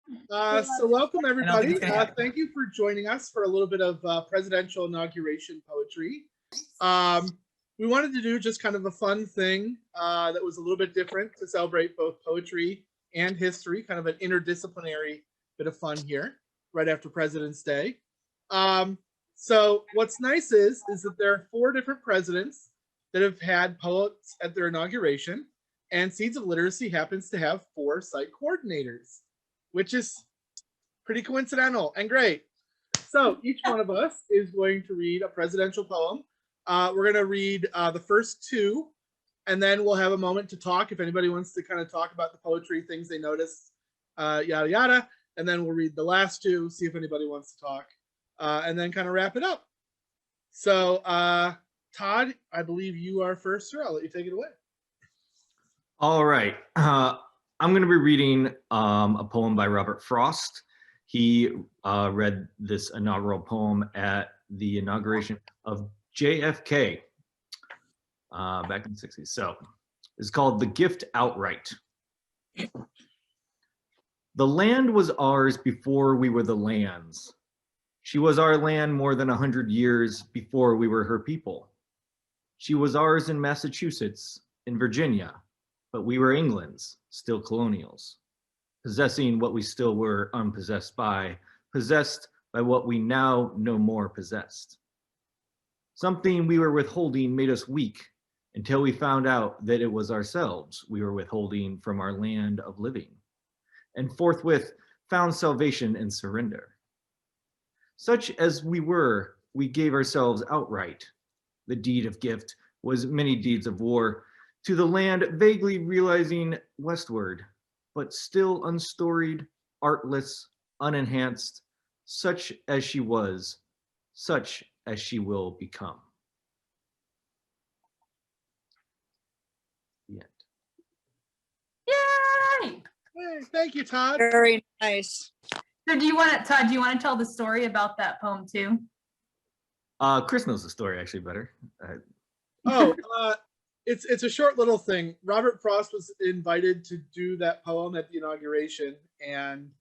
So welcome I don't think everybody. it's gonna happen. Thank you for joining us for a little bit of presidential inauguration poetry. We wanted to do just kind of a fun thing that was a little bit different to celebrate both poetry and history, kind of an interdisciplinary bit of fun here right after President's Day. So what's nice is that there are 4 different presidents that have had poets at their inauguration, and Seeds of Literacy happens to have 4 site coordinators, which is pretty coincidental and great. So each one of us is going to read a presidential poem. We're going to read the first 2, and then we'll have a moment to talk if anybody wants to kind of talk about the poetry, things they noticed, yada, yada. And then we'll read the last 2, see if anybody wants to talk, and then kind of wrap it up. So, Todd, I believe you are first, sir. I'll let you take it away. All right. I'm going to be reading a poem by Robert Frost. He read this inaugural poem at the inauguration of JFK back in the 60s. So it's called The Gift Outright. The land was ours before we were the land's. She was our land more than 100 years before we were her people. She was ours in Massachusetts, in Virginia, but we were England's, still colonials, possessing what we still were unpossessed by, possessed by what we now no more possessed. Something we were withholding made us weak until we found out that it was ourselves we were withholding from our land of living, and forthwith found salvation in surrender. Such as we were, we gave ourselves outright. The deed of gift was many deeds of war, to the land vaguely realizing westward, but still unstoried, artless, unenhanced, such as she was, such as she will become. The end. Yay! Hey, thank you, Todd. Very nice. So Todd, do you want to tell the story about that poem too? Chris knows the story actually better. It's a short little thing. Robert Frost was invited to do that poem at the inauguration, and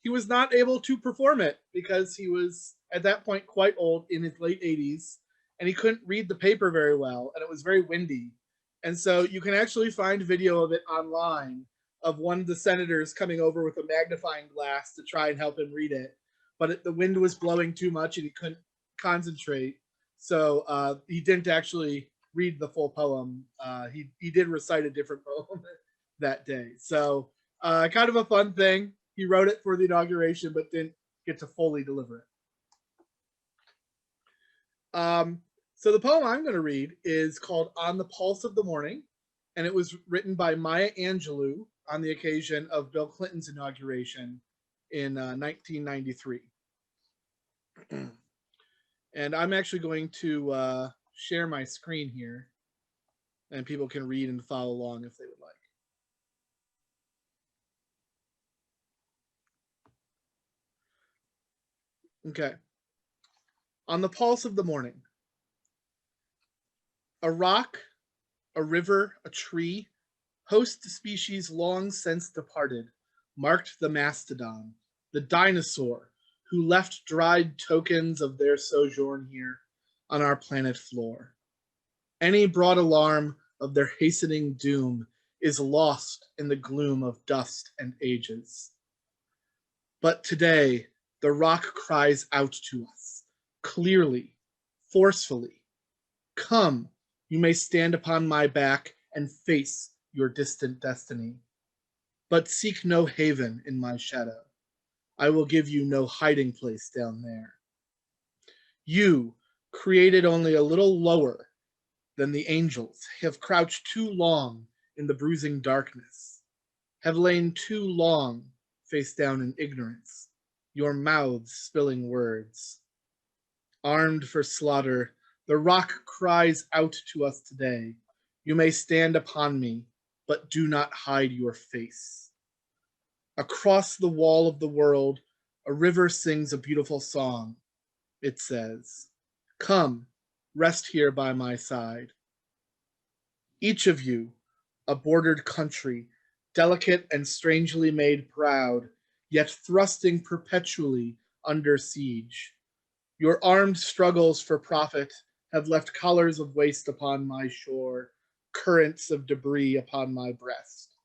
he was not able to perform it because he was at that point quite old, in his late 80s, and he couldn't read the paper very well, and it was very windy. And so you can actually find video of it online of one of the senators coming over with a magnifying glass to try and help him read it, but the wind was blowing too much and he couldn't concentrate. So he didn't actually read the full poem. He did recite a different poem that day. So kind of a fun thing. He wrote it for the inauguration, but didn't get to fully deliver it. So the poem I'm going to read is called On the Pulse of the Morning, and it was written by Maya Angelou on the occasion of Bill Clinton's inauguration in 1993. And I'm actually going to share my screen here, and people can read and follow along if they would like. Okay. On the pulse of the morning. A rock, a river, a tree, host species long since departed, marked the mastodon, the dinosaur, who left dried tokens of their sojourn here on our planet floor. Any broad alarm of their hastening doom is lost in the gloom of dust and ages. But today, the rock cries out to us, clearly, forcefully, "Come, you may stand upon my back and face your distant destiny. But seek no haven in my shadow. I will give you no hiding place down there. You, created only a little lower than the angels, have crouched too long in the bruising darkness, have lain too long face down in ignorance, your mouths spilling words. Armed for slaughter, the rock cries out to us today. You may stand upon me, but do not hide your face. Across the wall of the world, a river sings a beautiful song. It says, "Come, rest here by my side." Each of you, a bordered country, delicate and strangely made proud, yet thrusting perpetually under siege. Your armed struggles for profit have left colors of waste upon my shore, currents of debris upon my breast.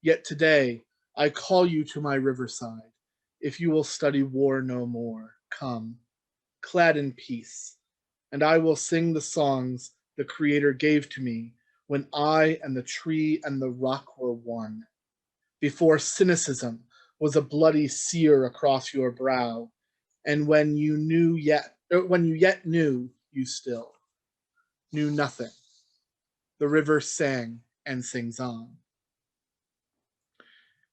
Yet today I call you to my riverside. If you will study war no more, come, clad in peace, and I will sing the songs the Creator gave to me when I and the tree and the rock were one. Before cynicism was a bloody sear across your brow, and when you yet knew, you still knew nothing. The river sang and sings on.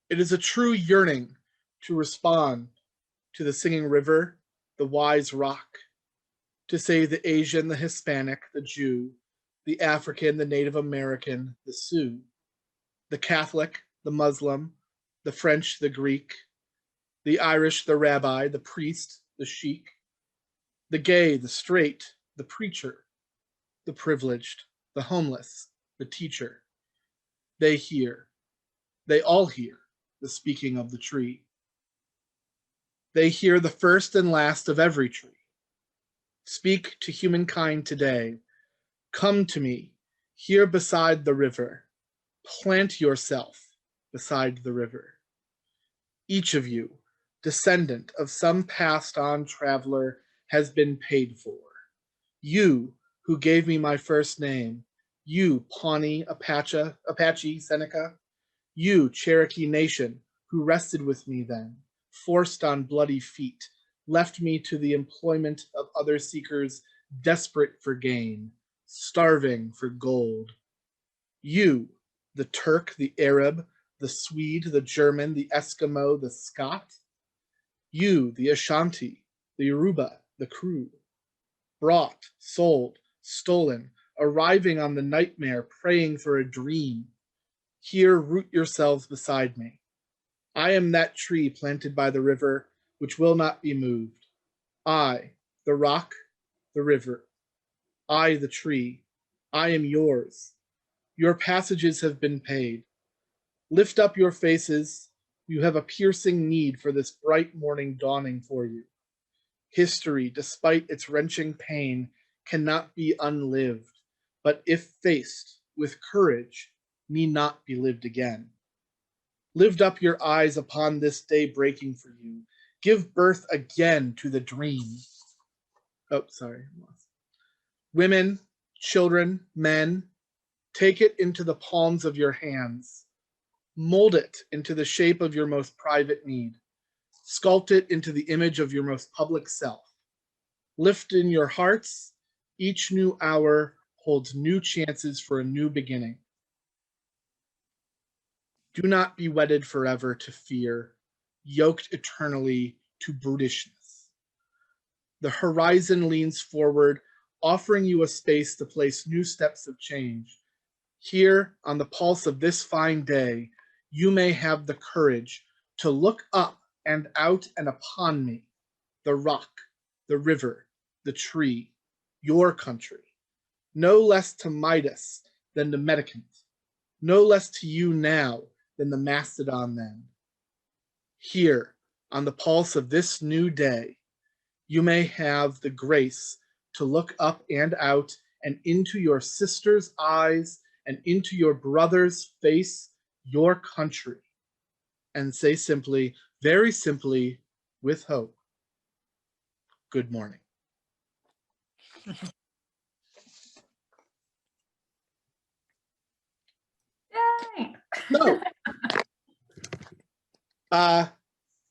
It is a true yearning to respond to the singing river, the wise rock, to say the Asian, the Hispanic, the Jew, the African, the Native American, the Sioux, the Catholic, the Muslim, the French, the Greek, the Irish, the rabbi, the priest, the sheik, the gay, the straight, the preacher, the privileged, the homeless, the teacher. They all hear the speaking of the tree. They hear the first and last of every tree. Speak to humankind today. Come to me, here beside the river. Plant yourself beside the river. Each of you, descendant of some passed on traveler, has been paid for. You, who gave me my first name, you, Pawnee, Apache, Seneca, you, Cherokee Nation, who rested with me then, forced on bloody feet, left me to the employment of other seekers desperate for gain, starving for gold. You, the Turk, the Arab, the Swede, the German, the Eskimo, the Scot. You, the Ashanti, the Yoruba, the Kru. Brought, sold, stolen, arriving on the nightmare, praying for a dream. Here root yourselves beside me. I am that tree planted by the river, which will not be moved. I, the rock, the river. I, the tree. I am yours. Your passages have been paid. Lift up your faces. You have a piercing need for this bright morning dawning for you. History, despite its wrenching pain, cannot be unlived, but if faced with courage, need not be lived again. Lift up your eyes upon this day breaking for you. Give birth again to the dream. Oh, sorry. Women, children, men, take it into the palms of your hands. Mold it into the shape of your most private need. Sculpt it into the image of your most public self. Lift in your hearts. Each new hour holds new chances for a new beginning. Do not be wedded forever to fear, yoked eternally to brutishness. The horizon leans forward, offering you a space to place new steps of change. Here, on the pulse of this fine day, you may have the courage to look up and out and upon me, the rock, the river, the tree, your country, no less to Midas than to Medicant, no less to you now than the mastodon then. Here, on the pulse of this new day, you may have the grace to look up and out and into your sister's eyes and into your brother's face, your country, and say simply, very simply, with hope, good morning. Yay! So,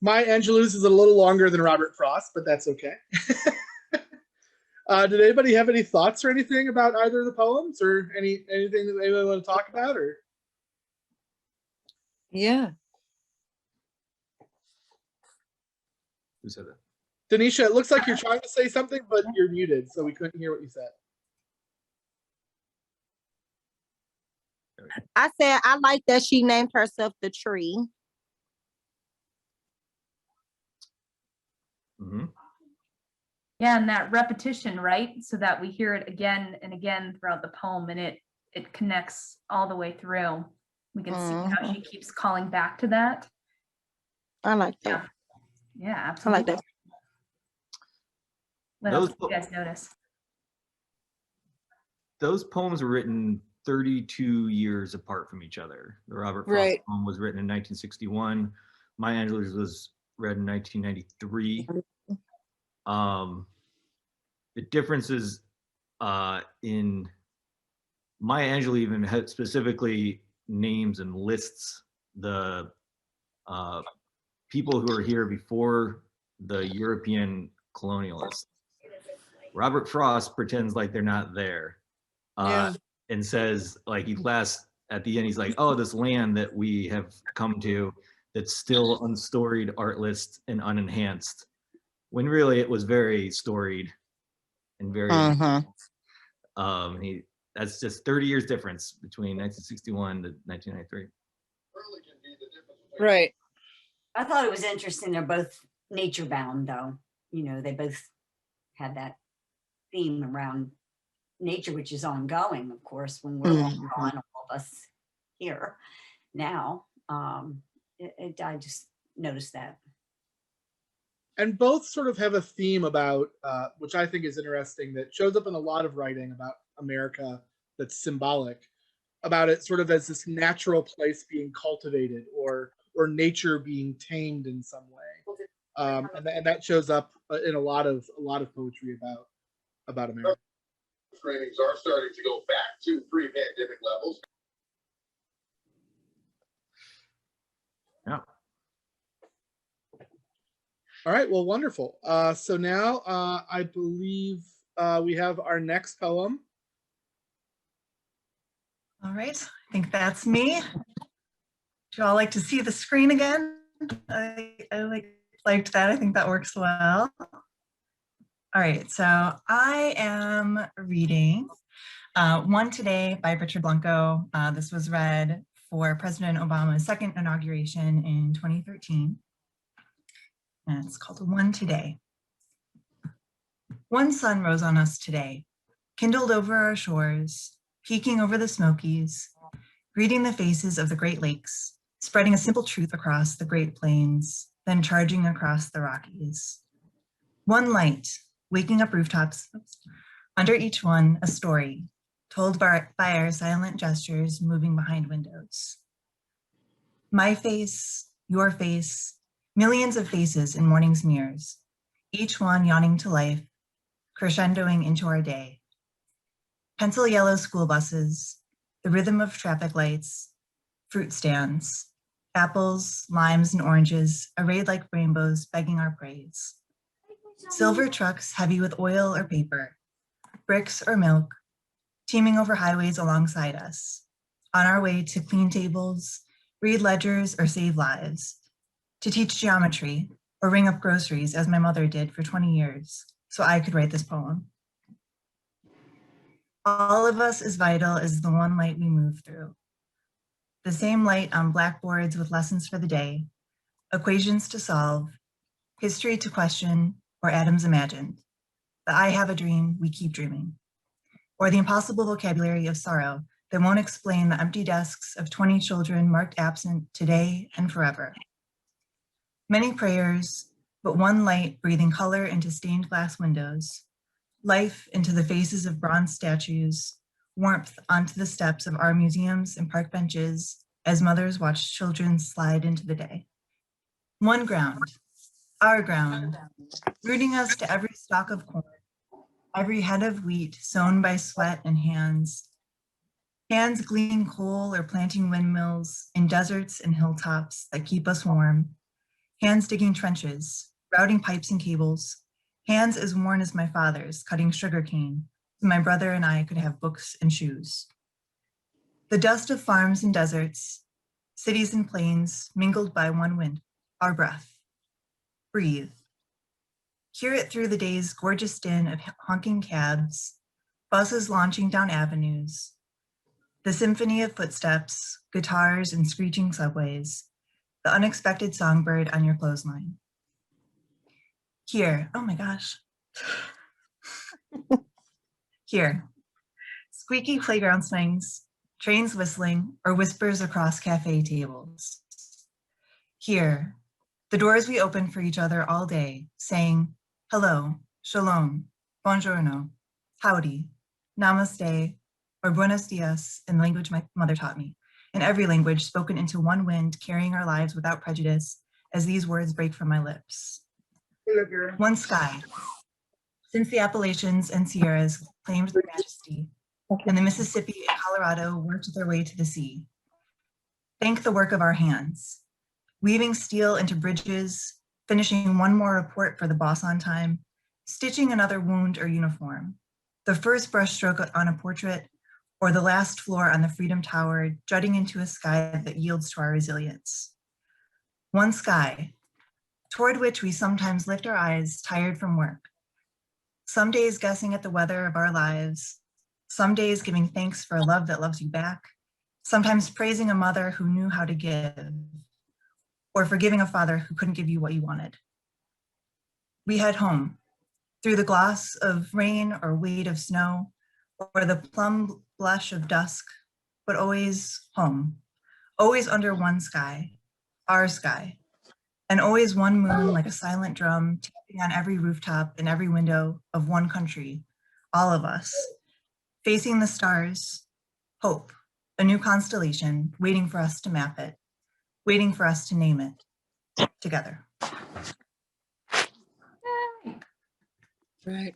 my Angelus is a little longer than Robert Frost, but that's okay. Did anybody have any thoughts or anything about either of the poems, or anything that they want to talk about? Or Yeah. Who said that? Denisha, it looks like you're trying to say something, but you're muted, so we couldn't hear what you said. I said I like that she named herself the tree. Mm-hmm. Yeah, and that repetition, right? So that we hear it again and again throughout the poem, and it connects all the way through. We can see how she keeps calling back to that. I like that. Yeah, I absolutely. like that. What else did you guys notice? Those poems were written 32 years apart from each other. The Robert Frost Right. poem was written in 1961. Maya Angelou's was read in 1993. The differences in Maya Angelou even had specifically names and lists the people who were here before the European colonialists. Robert Frost pretends like they're not there. Yeah. And says, like, at the end, he's like, oh, this land that we have come to that's still unstoried, artless, and unenhanced. When really it was very storied and very, that's just 30 years difference between 1961 to 1993. Right. I thought it was interesting. They're both nature bound, though. You know, they both had that theme around nature, which is ongoing, of course, when we're all gone, all of us here now. I just noticed that. And both sort of have a theme about, which I think is interesting, that shows up in a lot of writing about America that's symbolic, about it sort of as this natural place being cultivated or nature being tamed in some way. And that shows up in a lot of poetry about America. Trainings are starting to go back to pre-pandemic levels. Yeah. All right, well, wonderful. So now I believe we have our next poem. All right, I think that's me. Do you all like to see the screen again? I liked that. I think that works well. All right, so I am reading One Today by Richard Blanco. This was read for President Obama's second inauguration in 2013. And it's called One Today. One sun rose on us today, kindled over our shores, peeking over the Smokies, greeting the faces of the Great Lakes, spreading a simple truth across the Great Plains, then charging across the Rockies. One light, waking up rooftops, under each one a story, told by our silent gestures moving behind windows. My face, your face, millions of faces in morning's mirrors, each one yawning to life, crescendoing into our day. Pencil yellow school buses, the rhythm of traffic lights, fruit stands, apples, limes, and oranges arrayed like rainbows begging our praise. Silver trucks heavy with oil or paper, bricks or milk, teeming over highways alongside us, on our way to clean tables, read ledgers, or save lives, to teach geometry or ring up groceries as my mother did for 20 years, so I could write this poem. All of us is vital as the one light we move through. The same light on blackboards with lessons for the day, equations to solve, history to question, or atoms imagined. The I have a dream, we keep dreaming. Or the impossible vocabulary of sorrow that won't explain the empty desks of 20 children marked absent today and forever. Many prayers, but one light breathing color into stained glass windows, life into the faces of bronze statues, warmth onto the steps of our museums and park benches as mothers watch children slide into the day. One ground, our ground, rooting us to every stalk of corn, every head of wheat sown by sweat and hands gleaning coal or planting windmills in deserts and hilltops that keep us warm, hands digging trenches, routing pipes and cables, hands as worn as my father's cutting sugarcane so my brother and I could have books and shoes. The dust of farms and deserts, cities and plains mingled by one wind, our breath. Breathe. Hear it through the day's gorgeous din of honking cabs, buses launching down avenues, the symphony of footsteps, guitars, and screeching subways, the unexpected songbird on your clothesline. Here, oh my gosh. Here, squeaky playground swings, trains whistling, or whispers across cafe tables. Here, the doors we open for each other all day, saying hello, shalom, buongiorno, howdy, namaste, or buenos dias in the language my mother taught me, in every language spoken into one wind, carrying our lives without prejudice as these words break from my lips. One sky. Since the Appalachians and Sierras claimed their majesty, and the Mississippi and Colorado worked their way to the sea. Thank the work of our hands, weaving steel into bridges, finishing one more report for the boss on time, stitching another wound or uniform, the first brushstroke on a portrait, or the last floor on the Freedom Tower, jutting into a sky that yields to our resilience. One sky, toward which we sometimes lift our eyes, tired from work. Some days guessing at the weather of our lives, some days giving thanks for a love that loves you back, sometimes praising a mother who knew how to give, or forgiving a father who couldn't give you what you wanted. We head home, through the gloss of rain or weight of snow, or the plum blush of dusk, but always home, always under one sky, our sky, and always one moon like a silent drum tapping on every rooftop and every window of one country, all of us, facing the stars, hope, a new constellation, waiting for us to map it, waiting for us to name it together. Right.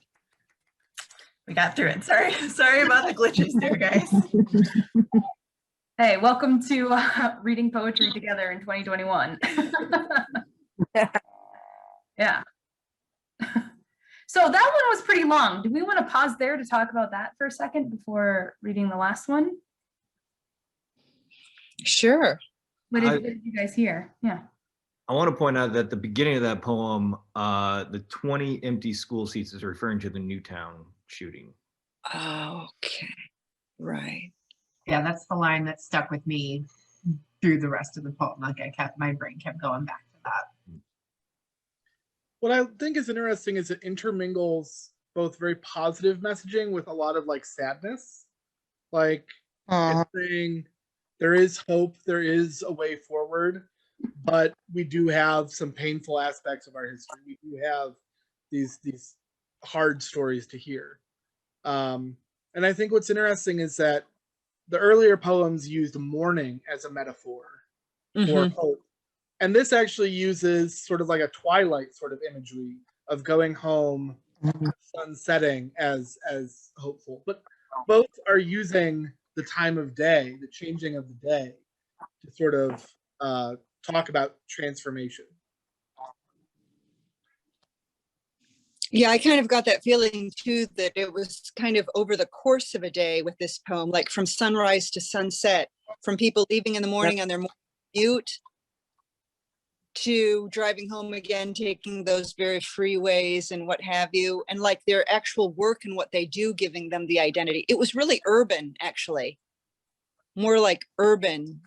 We got through it. Sorry about the glitches there, guys. Hey, welcome to reading poetry together in 2021. Yeah. So that one was pretty long. Do we want to pause there to talk about that for a second before reading the last one? Sure. What did you guys hear? Yeah. I want to point out that the beginning of that poem, the 20 empty school seats is referring to the Newtown shooting. Okay. Right. Yeah, that's the line that stuck with me through the rest of the poem. Like my brain kept going back to that. What I think is interesting is it intermingles both very positive messaging with a lot of like sadness. Like it's saying there is hope, there is a way forward, but we do have some painful aspects of our history. We do have these hard stories to hear. And I think what's interesting is that the earlier poems used mourning as a metaphor for hope. And this actually uses sort of like a twilight sort of imagery of going home, sun setting as hopeful. But both are using the time of day, the changing of the day, to sort of talk about transformation. Yeah, I kind of got that feeling too, that it was kind of over the course of a day with this poem, like from sunrise to sunset, from people leaving in the morning on their morning commute to driving home again, taking those very freeways and what have you, and like their actual work and what they do, giving them the identity. It was really urban, actually, more like urban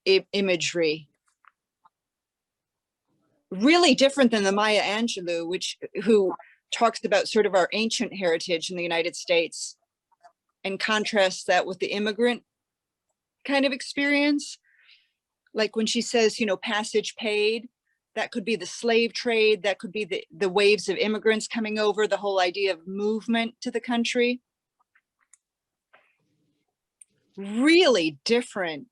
imagery. Really different than the Maya Angelou, who talks about sort of our ancient heritage in the United States and contrasts that with the immigrant kind of experience. Like when she says, you know, passage paid, that could be the slave trade, that could be the waves of immigrants coming over, the whole idea of movement to the country. Really different.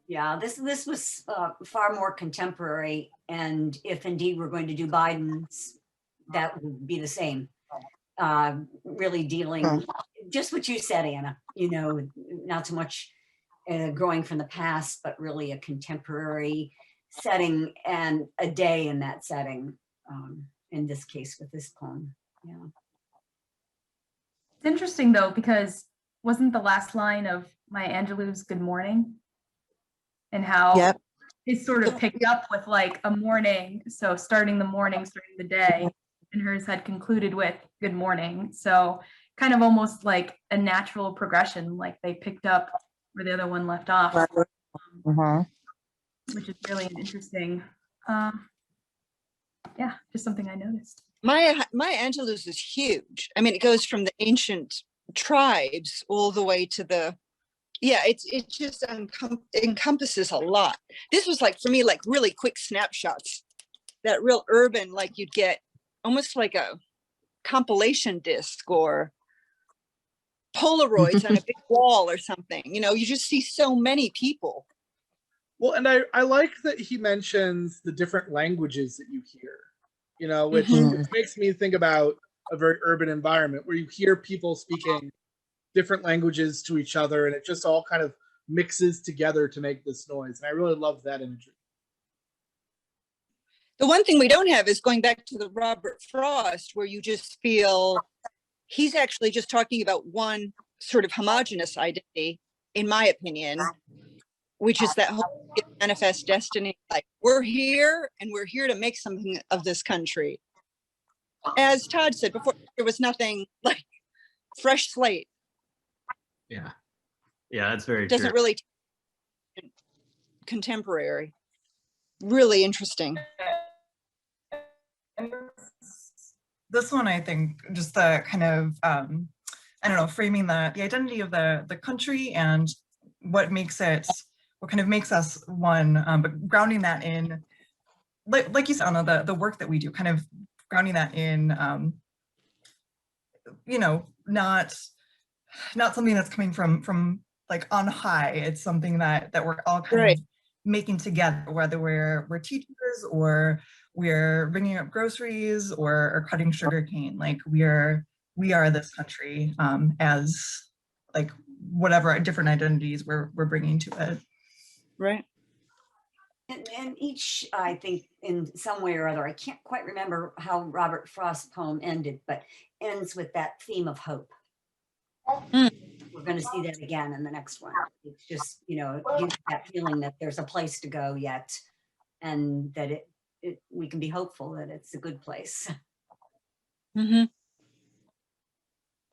Yeah, this was far more contemporary, and if indeed we're going to do Biden's, that would be the same. Really dealing, just what you said, Anna, you know, not so much growing from the past, but really a contemporary setting and a day in that setting, in this case with this poem. Yeah. It's interesting though, because wasn't the last line of Maya Angelou's Good Morning? And how it's sort of picked up with like a morning. So starting the morning, starting the day, and hers had concluded with good morning. So kind of almost like a natural progression, like they picked up where the other one left off, which is really interesting. Yeah, just something I noticed. Maya Angelou's is huge. I mean, it goes from the ancient tribes all the way to the yeah, it just encompasses a lot. This was like, for me, like really quick snapshots, that real urban, like you'd get almost like a compilation disc or Polaroids on a big wall or something. You know, you just see so many people. Well, and I like that he mentions the different languages that you hear, you know, which makes me think about a very urban environment where you hear people speaking different languages to each other, and it just all kind of mixes together to make this noise. And I really love that imagery. The one thing we don't have is going back to the Robert Frost, where you just feel he's actually just talking about one sort of homogenous identity, in my opinion, which is that whole manifest destiny. Like, we're here and we're here to make something of this country. As Todd said before, there was nothing like fresh slate. Yeah. Yeah, that's very Doesn't true. really contemporary. Really interesting. This one, I think, just the kind of, I don't know, framing the identity of the country and what kind of makes us one, but grounding that in, like you said, Anna, the work that we do, kind of grounding that in, you know, not something that's coming from like on high. It's something that we're all kind of making together, whether we're teachers or we're bringing up groceries or cutting sugar cane. Like we are this country, as like whatever different identities we're bringing to it. Right. And each, I think, in some way or other, I can't quite remember how Robert Frost's poem ended, but ends with that theme of hope. We're going to see that again in the next one. It's just, you know, it gives that feeling that there's a place to go yet, and that we can be hopeful that it's a good place. Mm-hmm.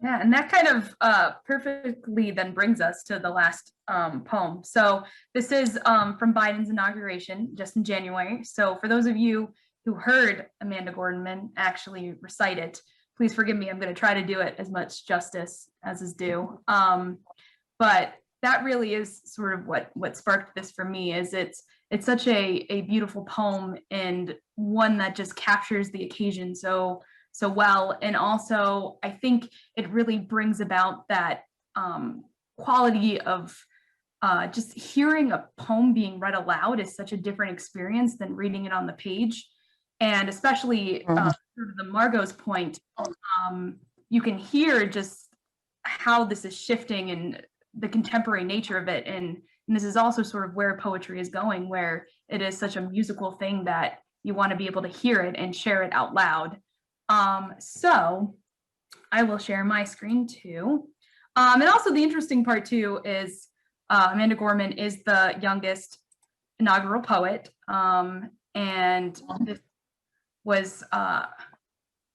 Yeah, and that kind of perfectly then brings us to the last poem. So this is from Biden's inauguration just in January. So for those of you who heard Amanda Gorman actually recite it, please forgive me. I'm going to try to do it as much justice as is due. But that really is sort of what sparked this for me. Is it's such a beautiful poem, and one that just captures the occasion so well. And also, I think it really brings about that quality of just hearing a poem being read aloud is such a different experience than reading it on the page. And especially sort of the Margot's point, you can hear just how this is shifting and the contemporary nature of it. And this is also sort of where poetry is going, where it is such a musical thing that you want to be able to hear it and share it out loud. So I will share my screen too. And also the interesting part too is Amanda Gorman is the youngest inaugural poet. And this was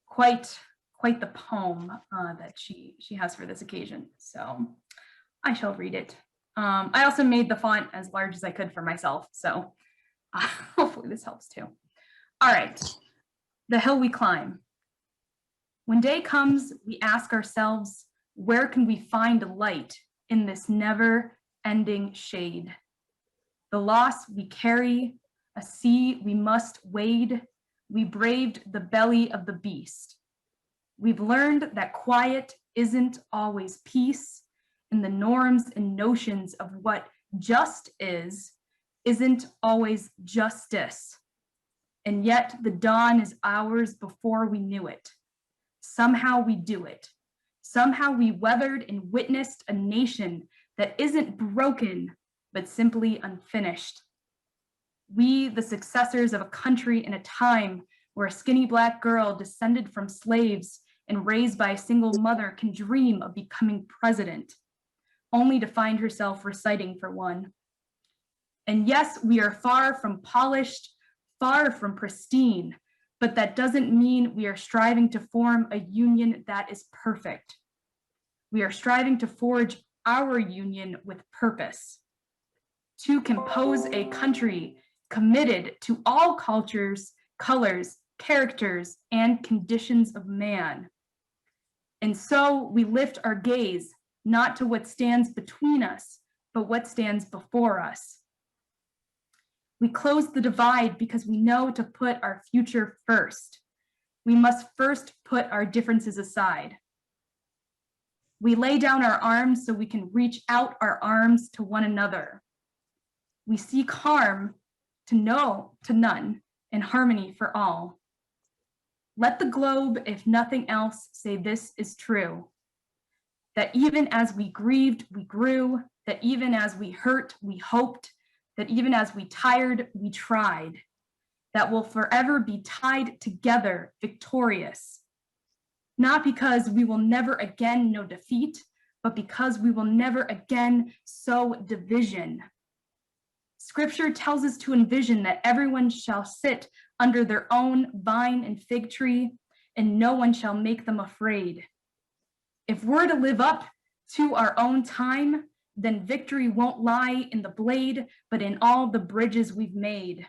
quite the poem that she has for this occasion. So I shall read it. I also made the font as large as I could for myself. So hopefully this helps too. All right. The hill we climb. When day comes, we ask ourselves, where can we find light in this never-ending shade? The loss we carry, a sea we must wade, we braved the belly of the beast. We've learned that quiet isn't always peace, and the norms and notions of what just isn't always justice. And yet the dawn is ours before we knew it. Somehow we do it. Somehow we weathered and witnessed a nation that isn't broken, but simply unfinished. We, the successors of a country in a time where a skinny Black girl descended from slaves and raised by a single mother can dream of becoming president, only to find herself reciting for one. And yes, we are far from polished, far from pristine, but that doesn't mean we are striving to form a union that is perfect. We are striving to forge our union with purpose, to compose a country committed to all cultures, colors, characters, and conditions of man. And so we lift our gaze, not to what stands between us, but what stands before us. We close the divide because we know to put our future first. We must first put our differences aside. We lay down our arms so we can reach out our arms to one another. We seek harm to none and harmony for all. Let the globe, if nothing else, say this is true. That even as we grieved, we grew. That even as we hurt, we hoped. That even as we tired, we tried. That we'll forever be tied together, victorious. Not because we will never again know defeat, but because we will never again sow division. Scripture tells us to envision that everyone shall sit under their own vine and fig tree, and no one shall make them afraid. If we're to live up to our own time, then victory won't lie in the blade, but in all the bridges we've made.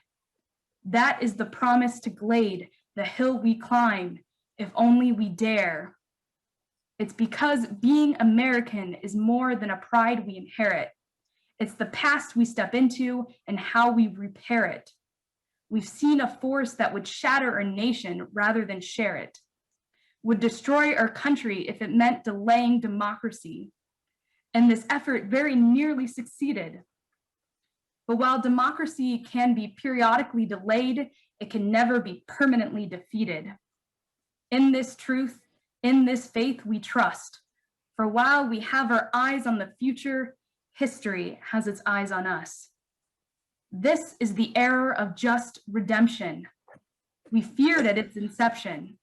That is the promise to Glade, the hill we climb, if only we dare. It's because being American is more than a pride we inherit. It's the past we step into and how we repair it. We've seen a force that would shatter our nation rather than share it, would destroy our country if it meant delaying democracy. And this effort very nearly succeeded. But while democracy can be periodically delayed, it can never be permanently defeated. In this truth, in this faith we trust. For while we have our eyes on the future, history has its eyes on us. This is the era of just redemption. We feared at its inception.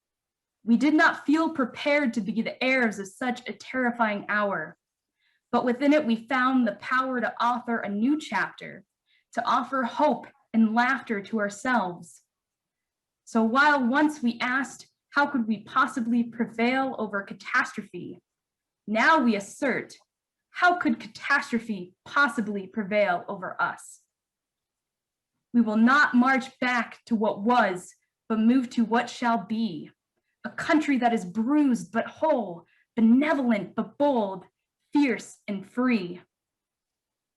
We did not feel prepared to be the heirs of such a terrifying hour. But within it, we found the power to author a new chapter, to offer hope and laughter to ourselves. So while once we asked, how could we possibly prevail over catastrophe? Now we assert, how could catastrophe possibly prevail over us? We will not march back to what was, but move to what shall be. A country that is bruised but whole, benevolent but bold, fierce and free.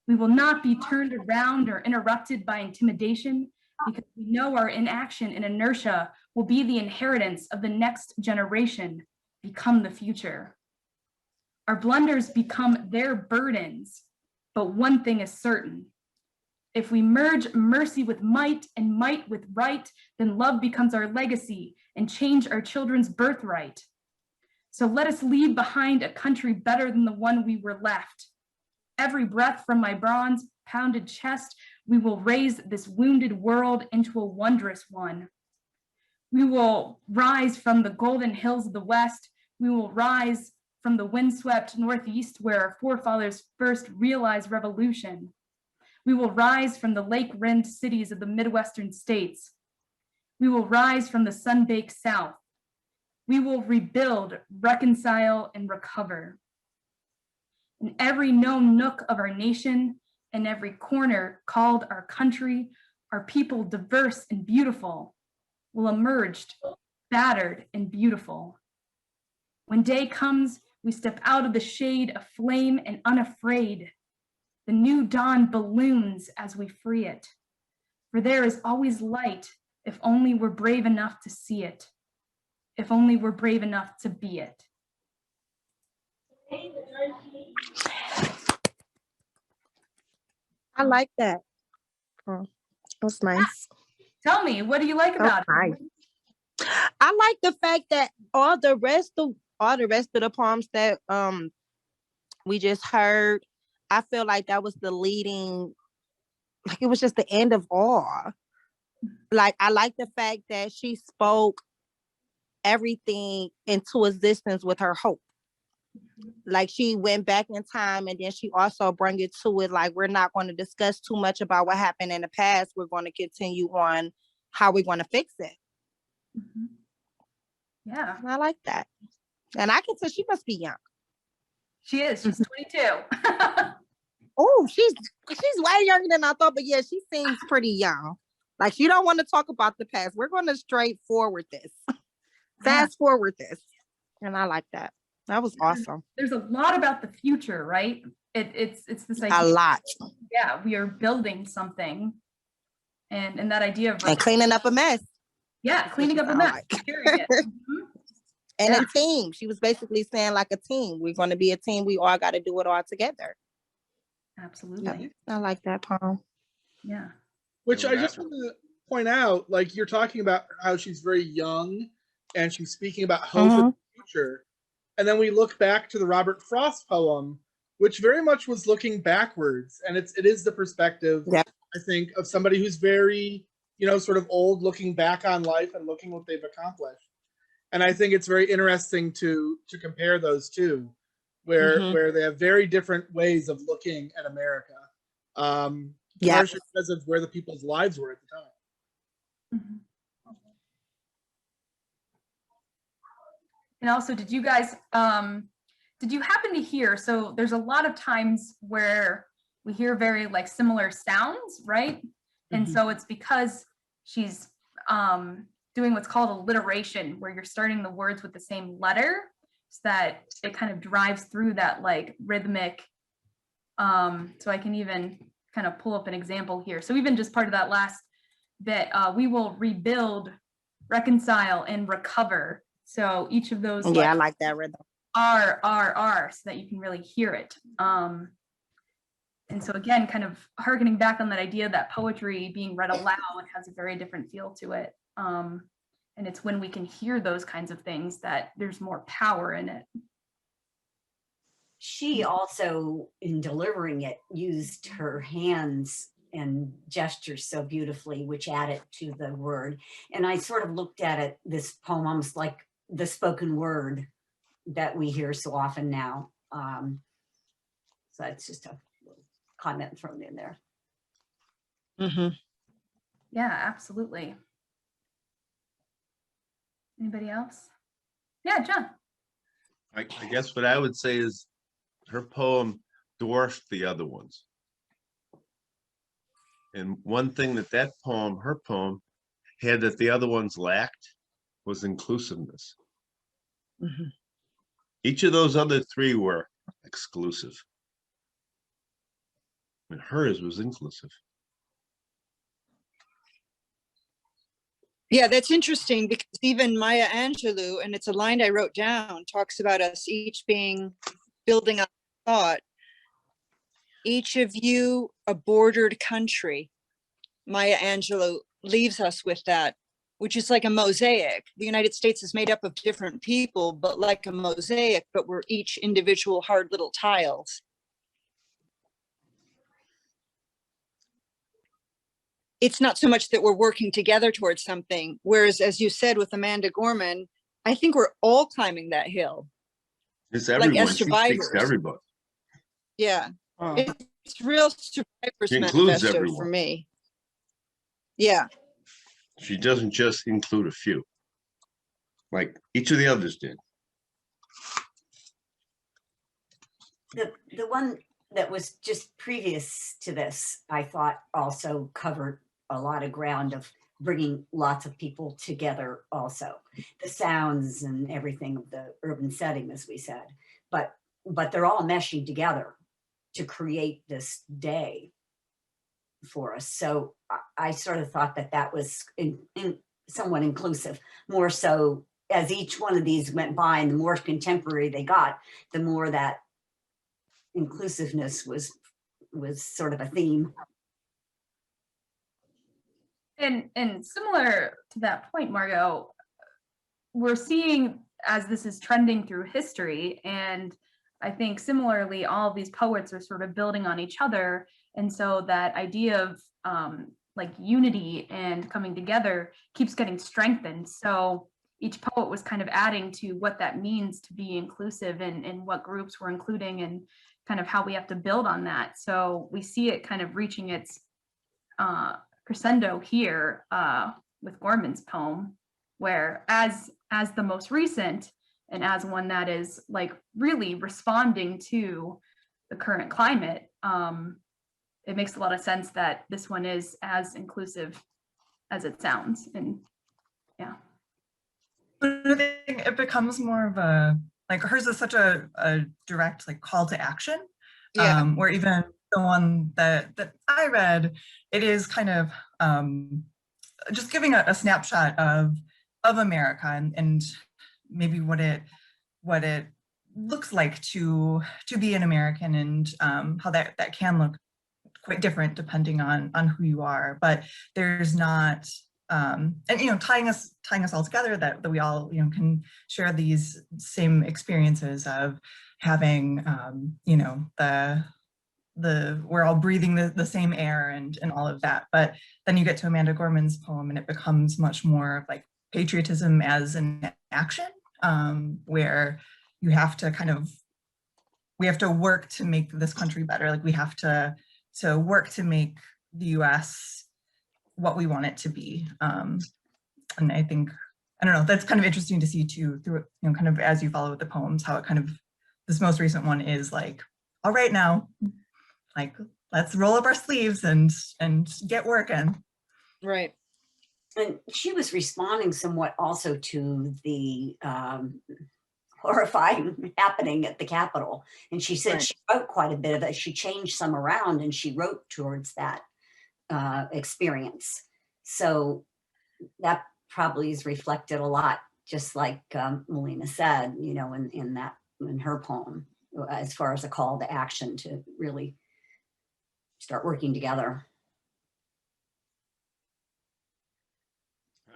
We will not be turned around or interrupted by intimidation, because we know our inaction and inertia will be the inheritance of the next generation, become the future. Our blunders become their burdens, but one thing is certain. If we merge mercy with might and might with right, then love becomes our legacy and change our children's birthright. So let us leave behind a country better than the one we were left. Every breath from my bronze pounded chest, we will raise this wounded world into a wondrous one. We will rise from the golden hills of the West. We will rise from the windswept Northeast where our forefathers first realized revolution. We will rise from the lake-rimmed cities of the Midwestern states. We will rise from the sun-baked South. We will rebuild, reconcile, and recover. In every known nook of our nation, in every corner called our country, our people diverse and beautiful will emerge battered and beautiful. When day comes, we step out of the shade of flame and unafraid. The new dawn balloons as we free it. For there is always light if only we're brave enough to see it. If only we're brave enough to be it. I like that. Oh, that's nice. Tell me, what do you like about it? Nice. I like the fact that all the rest of the poems that we just heard, I feel like that was the leading, like it was just the end of all. Like I like the fact that she spoke everything into existence with her hope. Like she went back in time and then she also brought it to it like we're not going to discuss too much about what happened in the past. We're going to continue on how we're going to fix it. Mm-hmm. Yeah. I like that. And I can tell she must be young. She is. She's 22. Oh, she's way younger than I thought, but yeah, she seems pretty young. Like she don't want to talk about the past. We're going to straight forward this. Fast forward this. And I like that. That was awesome. There's a lot about the future, right? it's this A idea. lot. Yeah, we are building something, and that idea of And cleaning up a mess. yeah, cleaning up a sound mess. like. Period. Mhm. And Yeah. a team. She was basically saying like a team. We're going to be a team. We all got to do it all together. Absolutely. I like that poem. Yeah. Which I just want to point out, like you're talking about how she's very young and she's speaking about hope in the future. And then we look back to the Robert Frost poem, which very much was looking backwards. And it is the perspective, Yep. I think, of somebody who's very, sort of old, looking back on life and looking what they've accomplished. And I think it's very interesting to compare those two, where they have very different ways of looking at America. Partially because of where the people's lives were at the time. Mhm. And also, did you guys, did you happen to hear, so there's a lot of times where we hear very like similar sounds, right? And so it's because she's doing what's called alliteration, where you're starting the words with the same letter, so that it kind of drives through that like rhythmic. So I can even kind of pull up an example here. So even just part of that last bit, we will rebuild, reconcile, and recover. So each of those I like that rhythm. R, so that you can really hear it. And so again, kind of harkening back on that idea that poetry being read aloud has a very different feel to it. And it's when we can hear those kinds of things that there's more power in it. She also, in delivering it, used her hands and gestures so beautifully, which added to the word. And I sort of looked at it, this poem, almost like the spoken word that we hear so often now. So that's just a comment thrown in there. Yeah, absolutely. Anybody else? Yeah, John. I guess what I would say is her poem dwarfed the other ones. And one thing that her poem had that the other ones lacked was inclusiveness. Each of those other three were exclusive. And hers was inclusive. Yeah, that's interesting because even Maya Angelou, and it's a line I wrote down, talks about us each building up thought. Each of you a bordered country. Maya Angelou leaves us with that, which is like a mosaic. The United States is made up of different people, but like a mosaic, but we're each individual hard little tiles. It's not so much that we're working together towards something, whereas, as you said with Amanda Gorman, I think we're all climbing that hill. It's everyone. Like as She survivors. speaks to everybody. Yeah, it's real survivors She includes manifesto everyone. for me. Yeah. She doesn't just include a few, like each of the others did. The one that was just previous to this, I thought also covered a lot of ground of bringing lots of people together also. The sounds and everything of the urban setting, as we said, but they're all meshing together to create this day for us. So I sort of thought that was in somewhat inclusive, more so as each one of these went by and the more contemporary they got, the more that inclusiveness was sort of a theme. And similar to that point, Margot, we're seeing as this is trending through history, and I think similarly, all of these poets are sort of building on each other. And so that idea of like unity and coming together keeps getting strengthened. So each poet was kind of adding to what that means to be inclusive and what groups we're including and kind of how we have to build on that. So we see it kind of reaching its crescendo here with Gorman's poem, where as the most recent and as one that is like really responding to the current climate, it makes a lot of sense that this one is as inclusive as it sounds. And yeah. But I think it becomes more of a, like hers is such a direct like call to action. Yeah. Or even the one that I read, it is kind of just giving a snapshot of America and maybe what it looks like to be an American, and how that can look quite different depending on who you are. But there's not and tying us all together, that we all can share these same experiences of having we're all breathing the same air and all of that. But then you get to Amanda Gorman's poem and it becomes much more of like patriotism as an action, where you have to we have to work to make this country better. Like we have to work to make the US what we want it to be. And I think, I don't know, that's kind of interesting to see too, through, kind of as you follow the poems, how it kind of, this most recent one is like, all right now, like, let's roll up our sleeves and get working. Right. And she was responding somewhat also to the horrifying happening at the Capitol. And she said she wrote quite a bit of it. She changed some around and she wrote towards that experience. So that probably is reflected a lot, just like Melina said, in her poem, as far as a call to action to really start working together.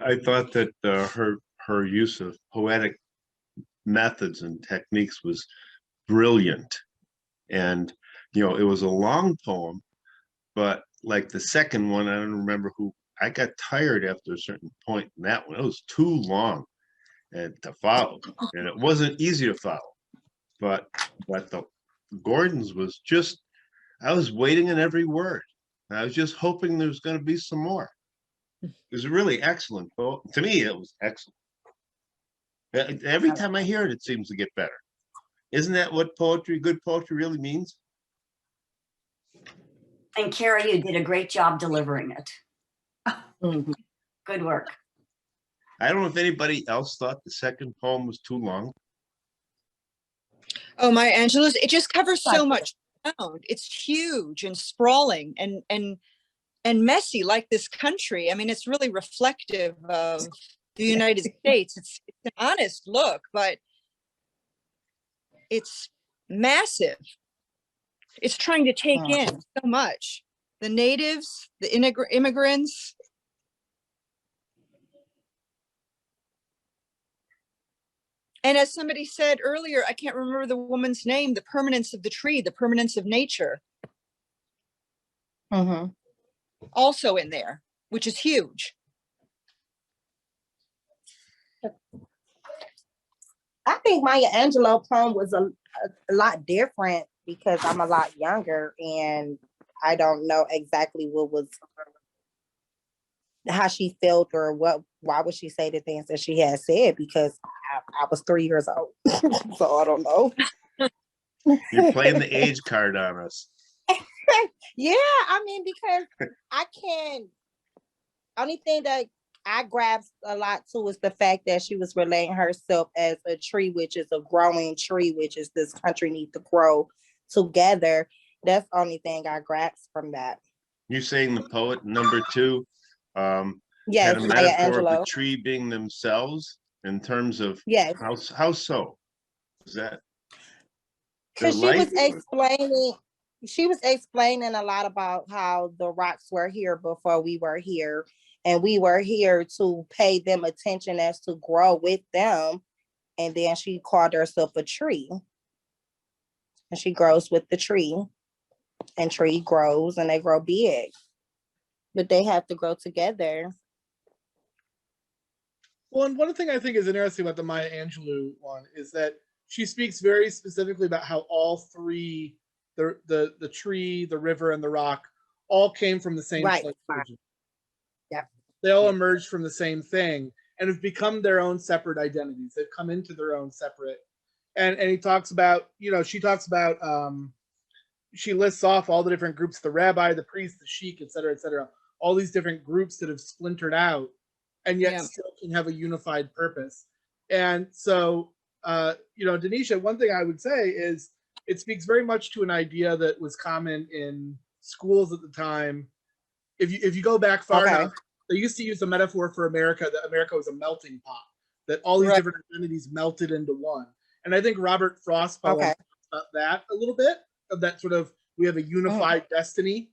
I thought that her use of poetic methods and techniques was brilliant. And, it was a long poem, but like the second one, I don't remember I got tired after a certain point in that one. It was too long and to follow, and it wasn't easy to follow. But the Gordon's was just, I was waiting in every word. I was just hoping there was going to be some more. It was a really excellent poem. To me, it was excellent. Every time I hear it, it seems to get better. Isn't that what good poetry really means? And Carrie, you did a great job delivering it. Good work. I don't know if anybody else thought the second poem was too long. Oh, Maya Angelou's, it just covers so much ground. It's huge and sprawling and messy, like this country. I mean, it's really reflective of the United States. It's an honest look, but it's massive. It's trying to take in so much. The natives, the immigrants. And as somebody said earlier, I can't remember the woman's name, the permanence of the tree, the permanence of nature. Also in there, which is huge. I think Maya Angelou poem was a lot different because I'm a lot younger and I don't know exactly how she felt or why would she say the things that she had said, because I was 3 years old. So I don't know. You're playing the age card on us. Yeah, I mean, because only thing that I grasped a lot too is the fact that she was relating herself as a tree, which is a growing tree, which is this country needs to grow together. That's the only thing I grasped from that. You're saying the poet number 2 yes, had a metaphor of the tree being themselves in terms of how so? Is that because she was explaining a lot about how the rocks were here before we were here, and we were here to pay them attention as to grow with them. And then she called herself a tree, and she grows with the tree, and tree grows and they grow big, but they have to grow together. Well, and one thing I think is interesting about the Maya Angelou one is that she speaks very specifically about how all three, the tree, the river, and the rock, all came from the same place. Yeah. They all emerged from the same thing and have become their own separate identities. They've come into their own separate. And he talks about, she talks about, she lists off all the different groups, the rabbi, the priest, the sheik, et cetera, all these different groups that have splintered out and yet still can have a unified purpose. And so, Denisha, one thing I would say is it speaks very much to an idea that was common in schools at the time. If you go back far enough, they used to use the metaphor for America, that America was a melting pot, that all these different identities melted into one. And I think Robert Frost's poem talks about that a little bit, of that sort of, we have a unified destiny.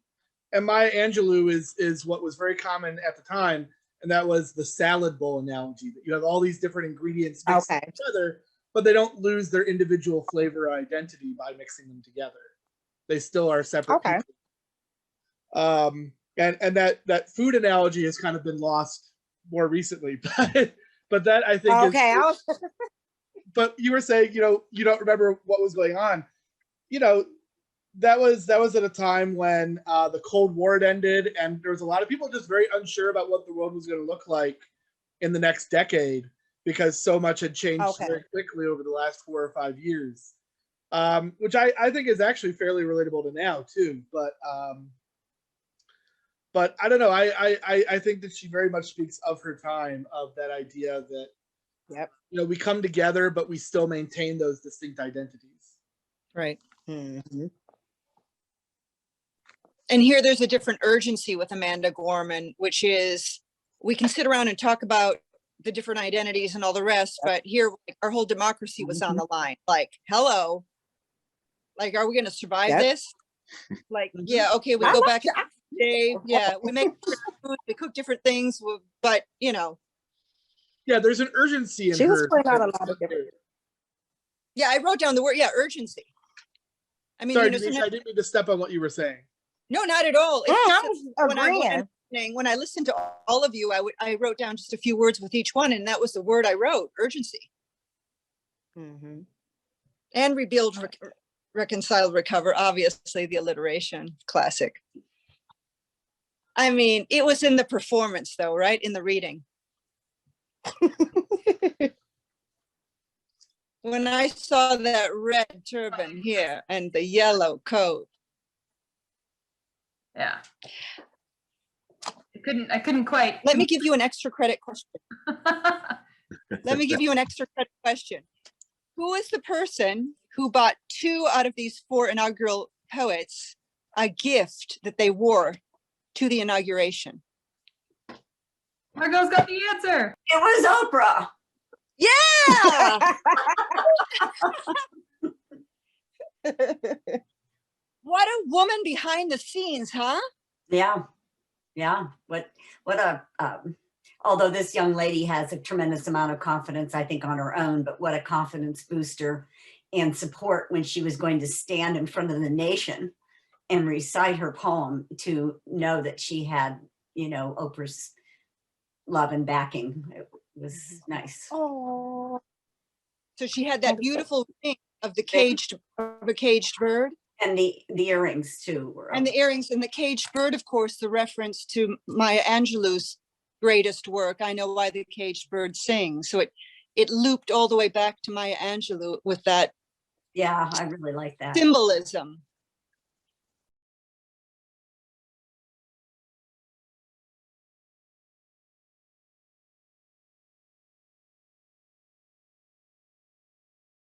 And Maya Angelou is what was very common at the time, and that was the salad bowl analogy, that you have all these different ingredients mixed together, but they don't lose their individual flavor or identity by mixing them together. They still are separate people. And that food analogy has kind of been lost more recently, but that I think is, but you were saying, you know, you don't remember what was going on. You know, that was at a time when the Cold War had ended, and there was a lot of people just very unsure about what the world was going to look like in the next decade, because so much had changed very quickly over the last 4 or 5 years, which I think is actually fairly relatable to now too. But I don't know. I think that she very much speaks of her time, of that idea that, you know, we come together, but we still maintain those distinct identities. Right. Mm-hmm. And here there's a different urgency with Amanda Gorman, which is, we can sit around and talk about the different identities and all the rest, but here our whole democracy was on the line. Like, hello, like, are we going to survive this? Like, yeah, okay, we go back to day. Yeah, we make food, we cook different things, but you know. Yeah, there's an urgency in She was her. putting out a lot of different. Yeah, I wrote down the word, urgency. I mean, sorry, you know, Denise, I didn't mean to step on what you were saying. No, not at all. It's agreeing. when I listened to all of you, I wrote down just a few words with each one, and that was the word I wrote: urgency. Mm-hmm. And rebuild, reconcile, recover. Obviously, the alliteration, classic. I mean, it was in the performance, though, right? In the reading. When I saw that red turban here and the yellow coat. Yeah. I couldn't quite. Let me give you an extra credit question. Let me give you an extra credit question. Who is the person who bought 2 out of these 4 inaugural poets a gift that they wore to the inauguration? Margot's got the answer. It was Oprah. Yeah. What a woman behind the scenes, huh? Yeah. Yeah. What a, although this young lady has a tremendous amount of confidence, I think, on her own, but what a confidence booster and support when she was going to stand in front of the nation and recite her poem, to know that she had, you know, Oprah's love and backing. It was nice. Oh. So she had that beautiful ring of a caged bird. And the earrings too. And the earrings and the caged bird, of course, the reference to Maya Angelou's greatest work, I Know Why the Caged Bird Sings. So it looped all the way back to Maya Angelou with that. Yeah, I really like that. Symbolism.